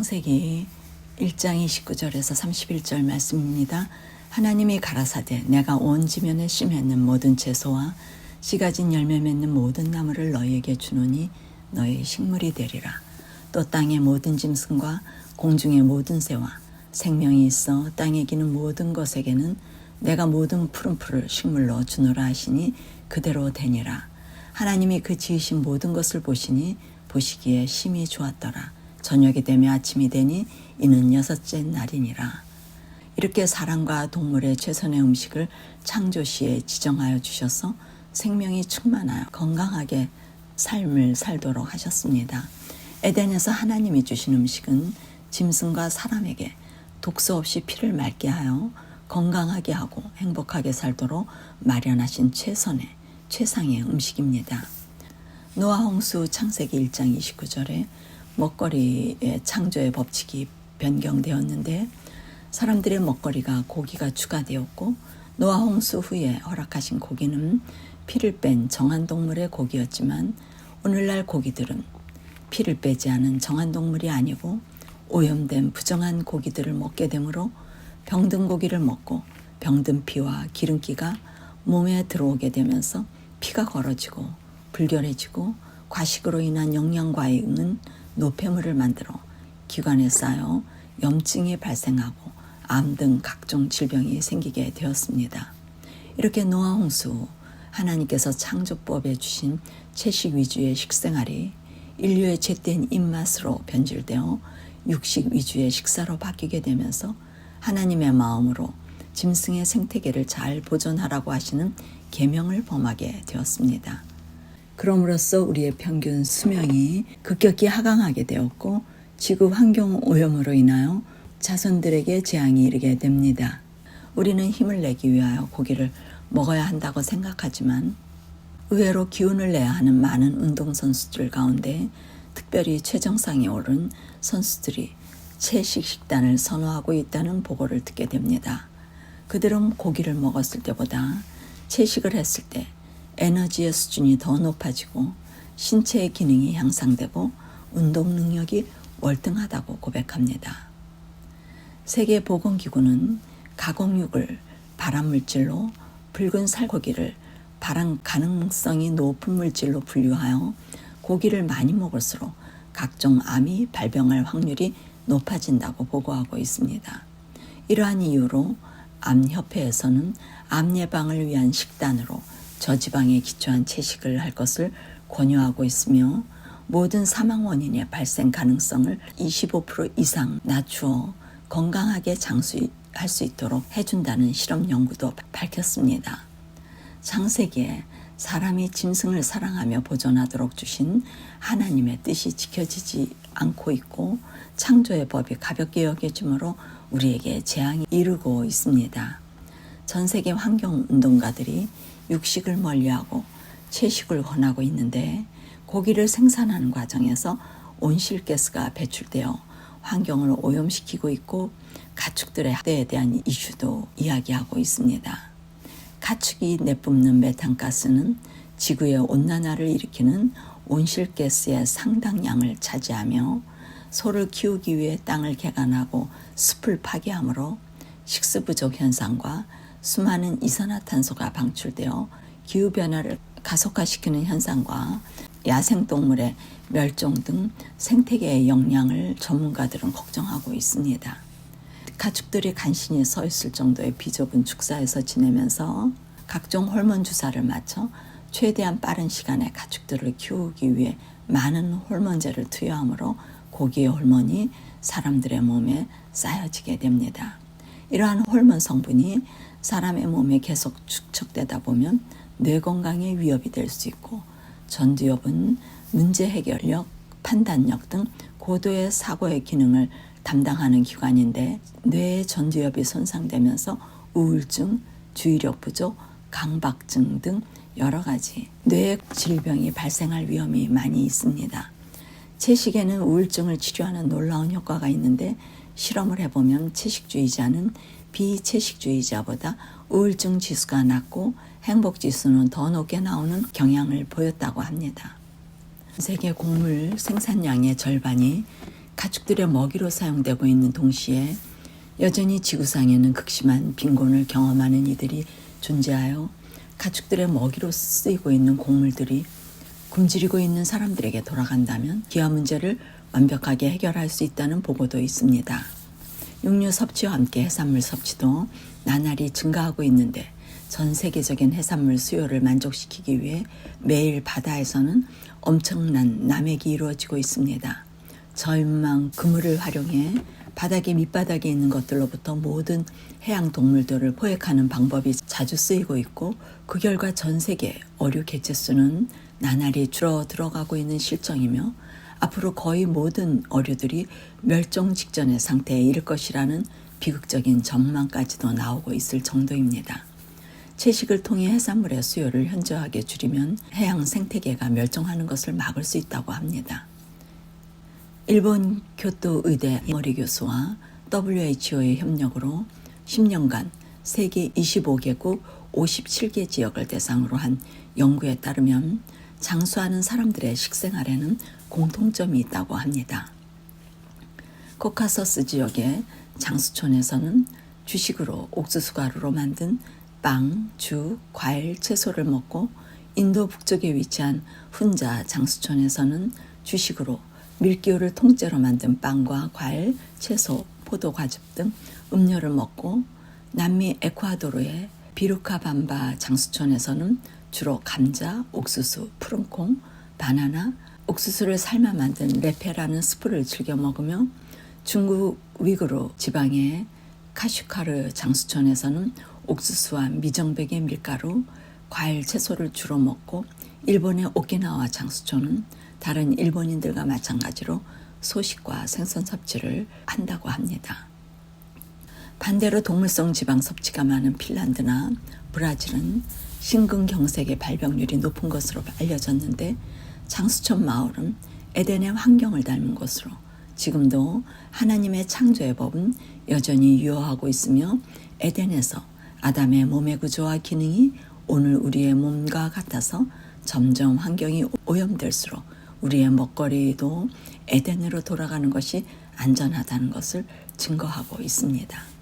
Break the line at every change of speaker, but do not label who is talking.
창세기 1장 29절에서 31절 말씀입니다. 하나님이 가라사대 내가 온 지면에 심했는 모든 채소와 씨 가진 열매 맺는 모든 나무를 너희에게 주노니 너희 식물이 되리라. 또 땅의 모든 짐승과 공중의 모든 새와 생명이 있어 땅에 기는 모든 것에게는 내가 모든 푸른 풀을 식물로 주노라 하시니 그대로 되니라. 하나님이 그 지으신 모든 것을 보시니 보시기에 심히 좋았더라. 저녁이 되며 아침이 되니 이는 여섯째 날이니라. 이렇게 사람과 동물의 최선의 음식을 창조시에 지정하여 주셔서 생명이 충만하여 건강하게 삶을 살도록 하셨습니다. 에덴에서 하나님이 주신 음식은 짐승과 사람에게 독소 없이 피를 맑게 하여 건강하게 하고 행복하게 살도록 마련하신 최상의 음식입니다. 노아 홍수 창세기 1장 29절에 먹거리의 창조의 법칙이 변경되었는데 사람들의 먹거리가 고기가 추가되었고 노아 홍수 후에 허락하신 고기는 피를 뺀 정한 동물의 고기였지만 오늘날 고기들은 피를 빼지 않은 정한 동물이 아니고 오염된 부정한 고기들을 먹게 되므로 병든 고기를 먹고 병든 피와 기름기가 몸에 들어오게 되면서 피가 걸어지고 불결해지고 과식으로 인한 영양과잉은 노폐물을 만들어 기관에 쌓여 염증이 발생하고 암 등 각종 질병이 생기게 되었습니다. 이렇게 노아 홍수 후 하나님께서 창조법에 주신 채식 위주의 식생활이 인류의 죄된 입맛으로 변질되어 육식 위주의 식사로 바뀌게 되면서 하나님의 마음으로 짐승의 생태계를 잘 보존하라고 하시는 계명을 범하게 되었습니다. 그럼으로써 우리의 평균 수명이 급격히 하강하게 되었고 지구 환경 오염으로 인하여 자손들에게 재앙이 이르게 됩니다. 우리는 힘을 내기 위하여 고기를 먹어야 한다고 생각하지만 의외로 기운을 내야 하는 많은 운동선수들 가운데 특별히 최정상에 오른 선수들이 채식 식단을 선호하고 있다는 보고를 듣게 됩니다. 그들은 고기를 먹었을 때보다 채식을 했을 때 에너지의 수준이 더 높아지고 신체의 기능이 향상되고 운동 능력이 월등하다고 고백합니다. 세계보건기구는 가공육을 발암물질로 붉은 살코기를 발암 가능성이 높은 물질로 분류하여 고기를 많이 먹을수록 각종 암이 발병할 확률이 높아진다고 보고하고 있습니다. 이러한 이유로 암협회에서는 암 예방을 위한 식단으로 저지방에 기초한 채식을 할 것을 권유하고 있으며 모든 사망 원인의 발생 가능성을 25% 이상 낮추어 건강하게 장수할 수 있도록 해준다는 실험 연구도 밝혔습니다. 창세기에 사람이 짐승을 사랑하며 보존하도록 주신 하나님의 뜻이 지켜지지 않고 있고 창조의 법이 가볍게 여겨지므로 우리에게 재앙이 이르고 있습니다. 전 세계 환경운동가들이 육식을 멀리하고 채식을 권하고 있는데 고기를 생산하는 과정에서 온실가스가 배출되어 환경을 오염시키고 있고 가축들의 학대에 대한 이슈도 이야기하고 있습니다. 가축이 내뿜는 메탄가스는 지구의 온난화를 일으키는 온실가스의 상당량을 차지하며 소를 키우기 위해 땅을 개간하고 숲을 파괴하므로 식수 부족 현상과 수많은 이산화탄소가 방출되어 기후변화를 가속화시키는 현상과 야생동물의 멸종 등 생태계의 영향을 전문가들은 걱정하고 있습니다. 가축들이 간신히 서 있을 정도의 비좁은 축사에서 지내면서 각종 호르몬 주사를 맞춰 최대한 빠른 시간에 가축들을 키우기 위해 많은 호르몬제를 투여하므로 고기의 호르몬이 사람들의 몸에 쌓여지게 됩니다. 이러한 호르몬 성분이 사람의 몸에 계속 축적되다 보면 뇌 건강에 위협이 될 수 있고 전두엽은 문제 해결력, 판단력 등 고도의 사고의 기능을 담당하는 기관인데 뇌의 전두엽이 손상되면서 우울증, 주의력 부족, 강박증 등 여러 가지 뇌 질병이 발생할 위험이 많이 있습니다. 채식에는 우울증을 치료하는 놀라운 효과가 있는데 실험을 해보면 채식주의자는 비채식주의자보다 우울증 지수가 낮고 행복 지수는 더 높게 나오는 경향을 보였다고 합니다. 세계 곡물 생산량의 절반이 가축들의 먹이로 사용되고 있는 동시에 여전히 지구상에는 극심한 빈곤을 경험하는 이들이 존재하여 가축들의 먹이로 쓰이고 있는 곡물들이 굶주리고 있는 사람들에게 돌아간다면 기아 문제를 완벽하게 해결할 수 있다는 보고도 있습니다. 육류 섭취와 함께 해산물 섭취도 나날이 증가하고 있는데 전 세계적인 해산물 수요를 만족시키기 위해 매일 바다에서는 엄청난 남획이 이루어지고 있습니다. 저인망 그물을 활용해 바닥의 밑바닥에 있는 것들로부터 모든 해양 동물들을 포획하는 방법이 자주 쓰이고 있고 그 결과 전 세계 어류 개체수는 나날이 줄어들어가고 있는 실정이며 앞으로 거의 모든 어류들이 멸종 직전의 상태에 이를 것이라는 비극적인 전망까지도 나오고 있을 정도입니다. 채식을 통해 해산물의 수요를 현저하게 줄이면 해양 생태계가 멸종하는 것을 막을 수 있다고 합니다. 일본 교토 의대 머리 교수와 WHO의 협력으로 10년간 세계 25개국 57개 지역을 대상으로 한 연구에 따르면 장수하는 사람들의 식생활에는 공통점이 있다고 합니다. 코카서스 지역의 장수촌에서는 주식으로 옥수수 가루로 만든 빵, 죽, 과일, 채소를 먹고 인도 북쪽에 위치한 훈자 장수촌에서는 주식으로 밀기호를 통째로 만든 빵과 과일, 채소, 포도, 과즙 등 음료를 먹고 남미 에콰도르의 비루카밤바 장수촌에서는 주로 감자, 옥수수, 푸른콩, 바나나, 옥수수를 삶아 만든 레페라는 스프를 즐겨 먹으며 중국 위구르 지방의 카슈카르 장수촌에서는 옥수수와 미정백의 밀가루, 과일, 채소를 주로 먹고 일본의 오키나와 장수촌은 다른 일본인들과 마찬가지로 소식과 생선 섭취를 한다고 합니다. 반대로 동물성 지방 섭취가 많은 핀란드나 브라질은 심근경색의 발병률이 높은 것으로 알려졌는데 장수촌 마을은 에덴의 환경을 닮은 곳으로 지금도 하나님의 창조의 법은 여전히 유효하고 있으며 에덴에서 아담의 몸의 구조와 기능이 오늘 우리의 몸과 같아서 점점 환경이 오염될수록 우리의 먹거리도 에덴으로 돌아가는 것이 안전하다는 것을 증거하고 있습니다.